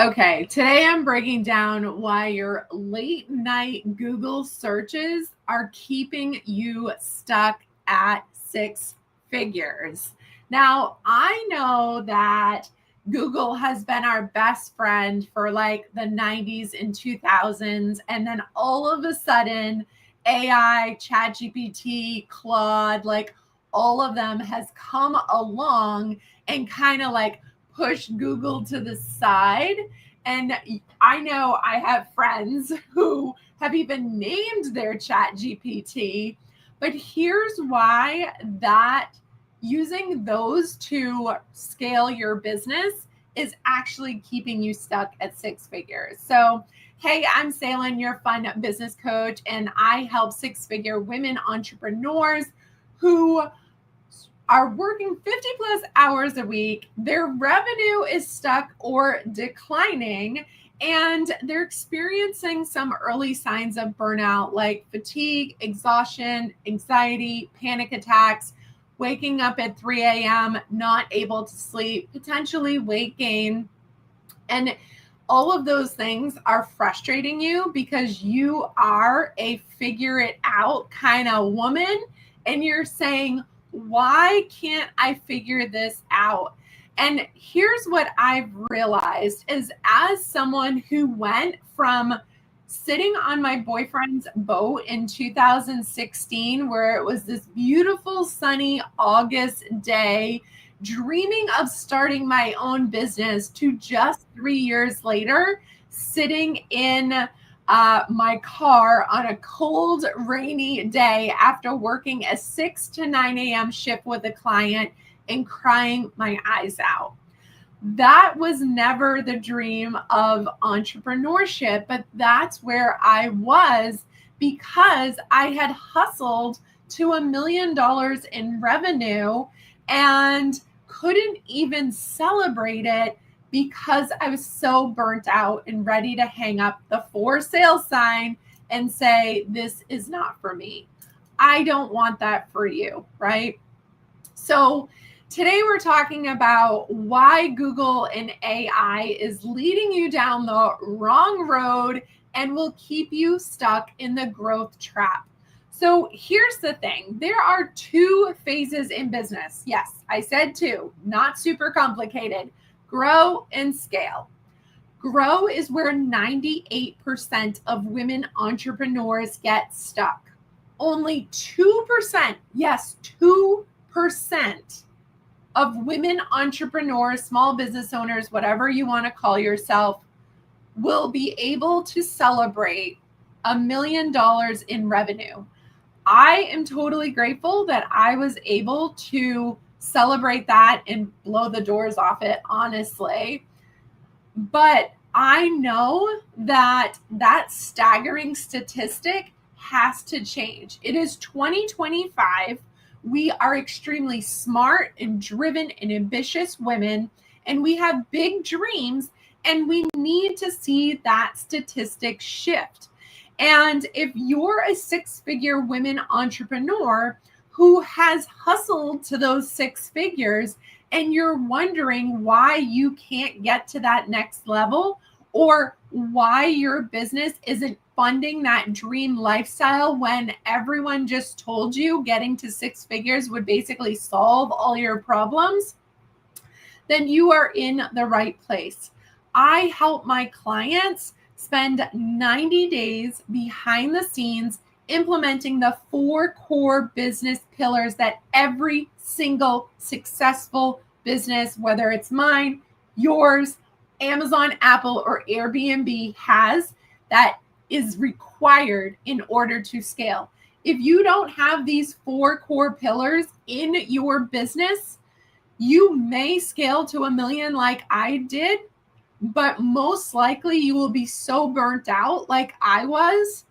Okay, today I'm breaking down why your late night Google searches are keeping you stuck at six figures. Now, I know that Google has been our best friend for like the 90s and 2000s. And then all of a sudden, AI, ChatGPT, Claude, like all of them has come along and kind of like push Google to the side. And I know I have friends who have even named their chat GPT. But here's why that using those to scale your business is actually keeping you stuck at six figures. So, hey, I'm Salen, your fun business coach, and I help six-figure women entrepreneurs who are working 50 plus hours a week. Their revenue is stuck or declining, and they're experiencing some early signs of burnout like fatigue, exhaustion, anxiety, panic attacks, waking up at 3 a.m., not able to sleep, potentially weight gain. And all of those things are frustrating you because you are a figure it out kind of woman, and you're saying, why can't I figure this out? And here's what I've realized is, as someone who went from sitting on my boyfriend's boat in 2016, where it was this beautiful sunny August day, dreaming of starting my own business, to just 3 years later, sitting in my car on a cold, rainy day after working a 6 to 9 a.m. shift with a client and crying my eyes out. That was never the dream of entrepreneurship, but that's where I was because I had hustled to $1 million in revenue and couldn't even celebrate it because I was so burnt out and ready to hang up the for sale sign and say, this is not for me. I don't want that for you, right? So today we're talking about why Google and AI is leading you down the wrong road and will keep you stuck in the growth trap. So here's the thing. There are two phases in business. Yes, I said two, not super complicated. Grow and scale. Grow is where 98% of women entrepreneurs get stuck. Only 2%, yes, 2% of women entrepreneurs, small business owners, whatever you want to call yourself, will be able to celebrate $1 million in revenue. I am totally grateful that I was able to celebrate that and blow the doors off it, honestly. But I know that that staggering statistic has to change. It is 2025. We are extremely smart and driven and ambitious women, and we have big dreams, and we need to see that statistic shift. And if you're a six-figure women entrepreneur who has hustled to those six figures, and you're wondering why you can't get to that next level, or why your business isn't funding that dream lifestyle when everyone just told you getting to six figures would basically solve all your problems, then you are in the right place. I help my clients spend 90 days behind the scenes implementing the 4 core business pillars that every single successful business, whether it's mine, yours, Amazon, Apple, or Airbnb, has, that is required in order to scale. If you don't have these 4 core pillars in your business, you may scale to $1 million like I did, but most likely you will be so burnt out like I was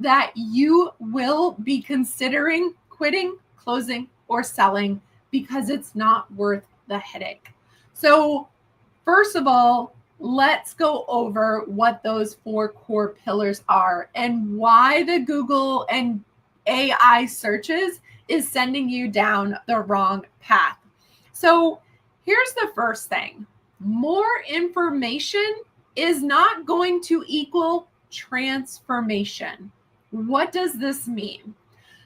that you will be considering quitting, closing, or selling because it's not worth the headache. So first of all, let's go over what those 4 core pillars are and why the Google and AI searches is sending you down the wrong path. So here's the first thing. More information is not going to equal transformation. What does this mean?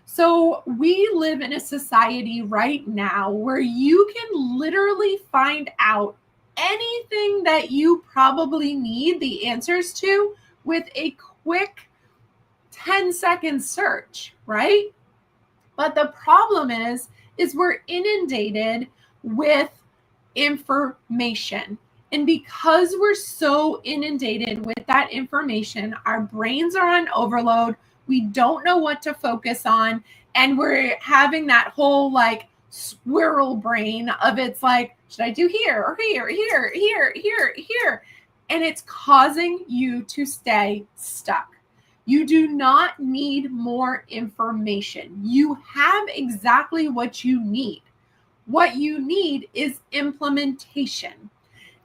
So we live in a society right now where you can literally find out anything that you probably need the answers to with a quick 10-second search, right? But the problem is we're inundated with information. And because we're so inundated with that information, our brains are on overload. We don't know what to focus on. And we're having that whole like squirrel brain of it's like, should I do here or here, here, here, here, here? And it's causing you to stay stuck. You do not need more information. You have exactly what you need. What you need is implementation.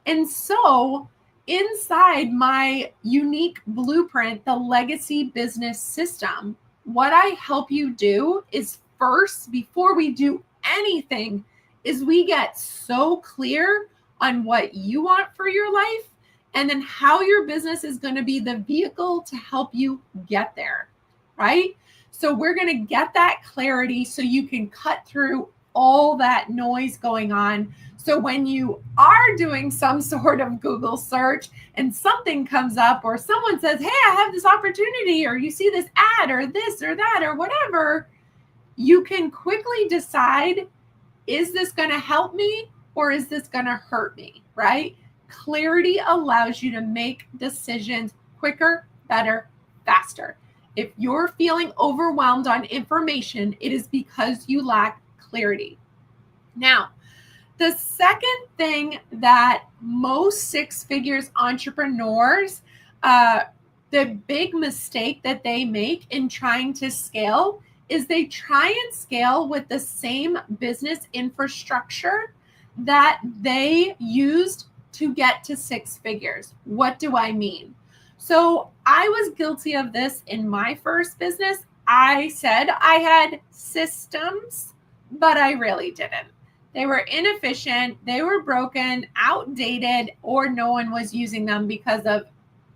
And so inside my unique blueprint, the Legacy Business System, what I help you do is first, before we do anything, is we get so clear on what you want for your life and then how your business is going to be the vehicle to help you get there, right? So we're going to get that clarity so you can cut through all that noise going on. So when you are doing some sort of Google search and something comes up or someone says, hey, I have this opportunity, or you see this ad or this or that or whatever, you can quickly decide, is this going to help me or is this going to hurt me, right? Clarity allows you to make decisions quicker, better, faster. If you're feeling overwhelmed on information, it is because you lack clarity. Now, the second thing that most six-figures entrepreneurs, the big mistake that they make in trying to scale is they try and scale with the same business infrastructure that they used to get to six figures. What do I mean? So I was guilty of this in my first business. I said I had systems, but I really didn't. They were inefficient, they were broken, outdated, or no one was using them because of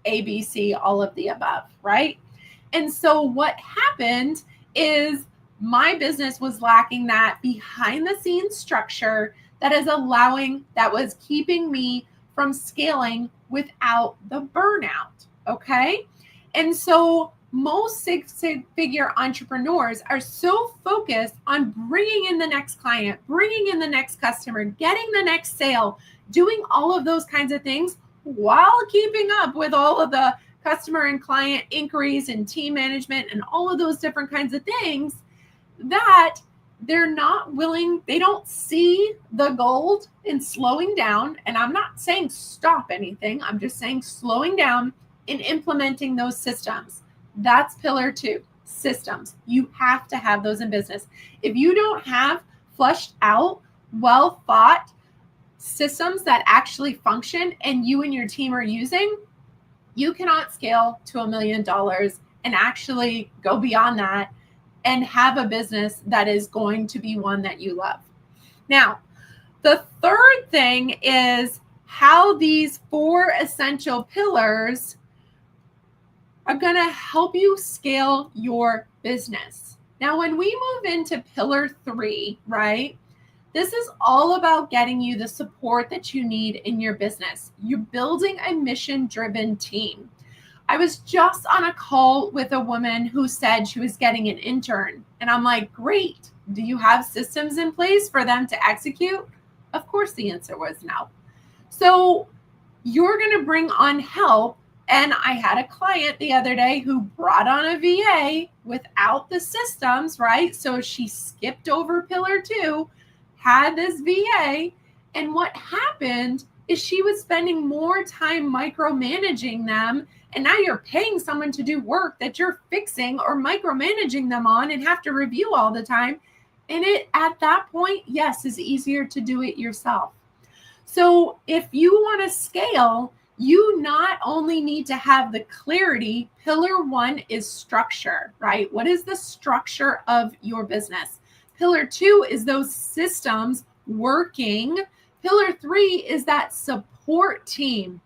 ABC, all of the above, right? And so what happened is my business was lacking that behind the scenes structure that was keeping me from scaling without the burnout, okay? And so most six-figure entrepreneurs are so focused on bringing in the next client, bringing in the next customer, getting the next sale, doing all of those kinds of things while keeping up with all of the customer and client inquiries and team management and all of those different kinds of things, that they're not willing, they don't see the gold in slowing down. And I'm not saying stop anything. I'm just saying slowing down and implementing those systems. That's pillar 2, systems. You have to have those in business. If you don't have flushed out, well thought systems that actually function and you and your team are using, you cannot scale to $1 million and actually go beyond that and have a business that is going to be one that you love. Now, the third thing is how these 4 essential pillars are going to help you scale your business. Now, when we move into pillar 3, right, this is all about getting you the support that you need in your business. You're building a mission-driven team. I was just on a call with a woman who said she was getting an intern. And I'm like, great. Do you have systems in place for them to execute? Of course, the answer was no. So you're going to bring on help. And I had a client the other day who brought on a VA without the systems, right? So she skipped over pillar 2, had this VA. And what happened is she was spending more time micromanaging them. And now you're paying someone to do work that you're fixing or micromanaging them on and have to review all the time. And it, at that point, yes, is easier to do it yourself. So if you want to scale, you not only need to have the clarity. Pillar 1 is structure, right? What is the structure of your business? Pillar 2 is those systems working. Pillar 3 is that support team.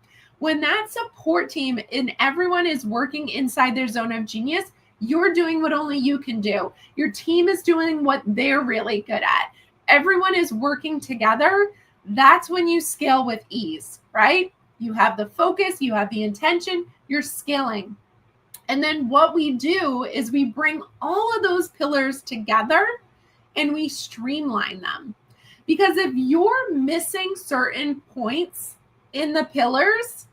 When that support team and everyone is working inside their zone of genius, you're doing what only you can do. Your team is doing what they're really good at. Everyone is working together. That's when you scale with ease, right? You have the focus, you have the intention, you're scaling. And then what we do is we bring all of those pillars together and we streamline them. Because if you're missing certain points in the pillars,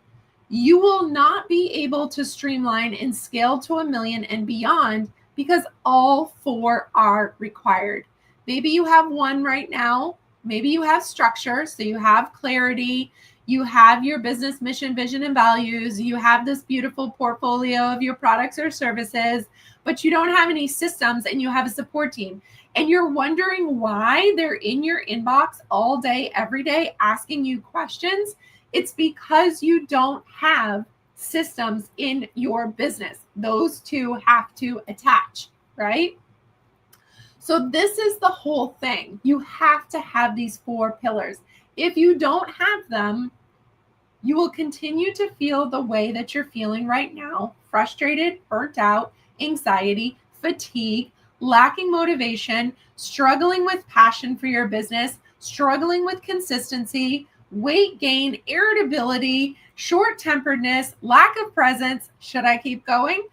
you will not be able to streamline and scale to 1 million and beyond, because all 4 are required. Maybe you have one right now. Maybe you have structure, so you have clarity. You have your business mission, vision, and values. You have this beautiful portfolio of your products or services, but you don't have any systems, and you have a support team. And you're wondering why they're in your inbox all day, every day, asking you questions. It's because you don't have systems in your business. Those 2 have to attach, right? So this is the whole thing. You have to have these 4 pillars. If you don't have them, you will continue to feel the way that you're feeling right now: frustrated, burnt out, anxiety, fatigue, lacking motivation, struggling with passion for your business, struggling with consistency, weight gain, irritability, short-temperedness, lack of presence. Should I keep going?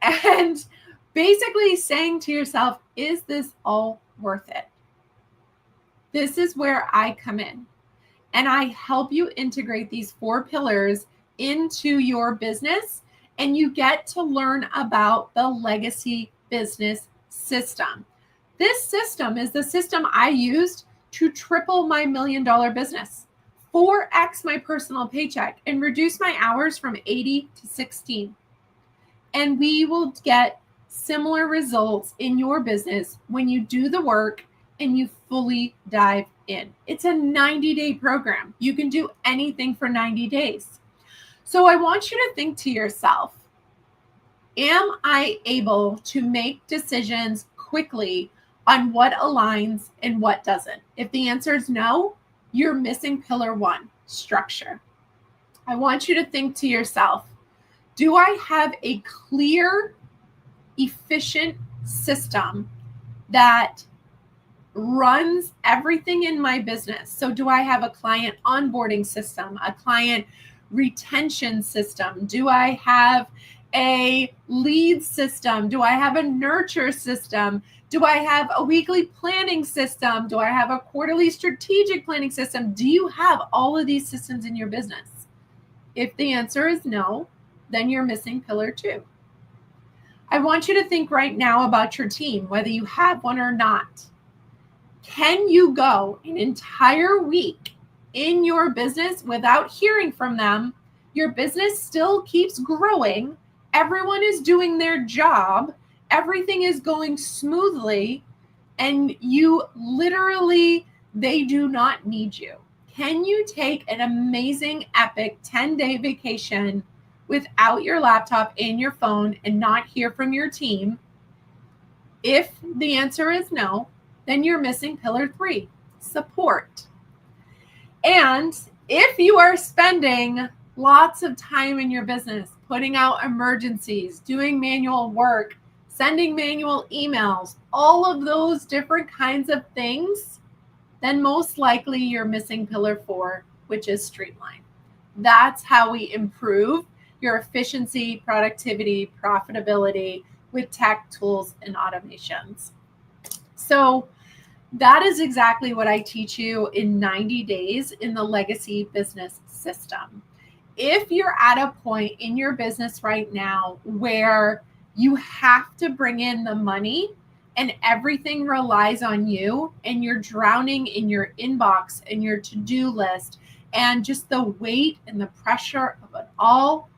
And basically saying to yourself, is this all worth it? This is where I come in. And I help you integrate these 4 pillars into your business, and you get to learn about the Legacy Business System. This system is the system I used to triple my $1 million business, 4x my personal paycheck, and reduce my hours from 80 to 16. And we will get similar results in your business when you do the work and you fully dive in. It's a 90-day program. You can do anything for 90 days. So I want you to think to yourself, am I able to make decisions quickly on what aligns and what doesn't? If the answer is no, you're missing pillar 1, structure. I want you to think to yourself, do I have a clear, efficient system that runs everything in my business? So do I have a client onboarding system, a client retention system? Do I have a lead system? Do I have a nurture system? Do I have a weekly planning system? Do I have a quarterly strategic planning system? Do you have all of these systems in your business? If the answer is no, then you're missing pillar 2. I want you to think right now about your team, whether you have one or not. Can you go an entire week in your business without hearing from them? Your business still keeps growing. Everyone is doing their job. Everything is going smoothly. And you literally, they do not need you. Can you take an amazing, epic 10-day vacation without your laptop and your phone and not hear from your team? If the answer is no, then you're missing pillar 3, support. And if you are spending lots of time in your business, putting out emergencies, doing manual work, sending manual emails, all of those different kinds of things, then most likely you're missing pillar 4, which is streamline. That's how we improve your efficiency, productivity, profitability with tech tools and automations. So that is exactly what I teach you in 90 days in the Legacy Business System. If you're at a point in your business right now where you have to bring in the money and everything relies on you, and you're drowning in your inbox and your to-do list and just the weight and the pressure of it all,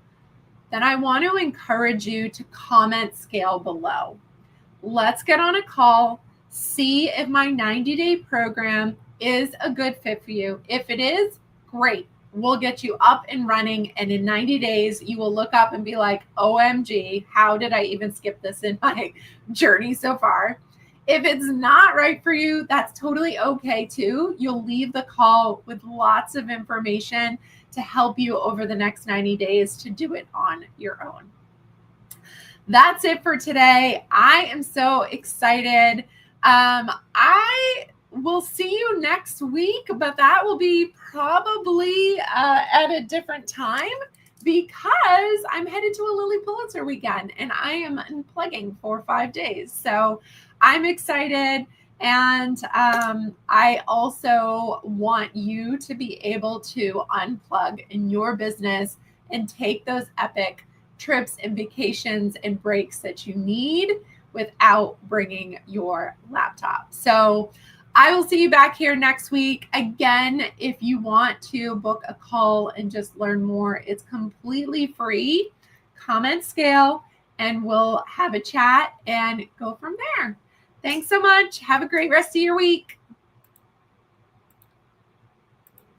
then I want to encourage you to comment scale below. Let's get on a call, see if my 90-day program is a good fit for you. If it is, great. We'll get you up and running. And in 90 days, you will look up and be like, OMG, how did I even skip this in my journey so far? If it's not right for you, that's totally okay too. You'll leave the call with lots of information to help you over the next 90 days to do it on your own. That's it for today. I am so excited. I will see you next week, but that will be probably at a different time because I'm headed to a Lilly Pulitzer weekend and I am unplugging for 5 days. So I'm excited. And I also want you to be able to unplug in your business and take those epic trips and vacations and breaks that you need without bringing your laptop. So I will see you back here next week. Again, if you want to book a call and just learn more, it's completely free. Comment Scale, and we'll have a chat and go from there. Thanks so much. Have a great rest of your week.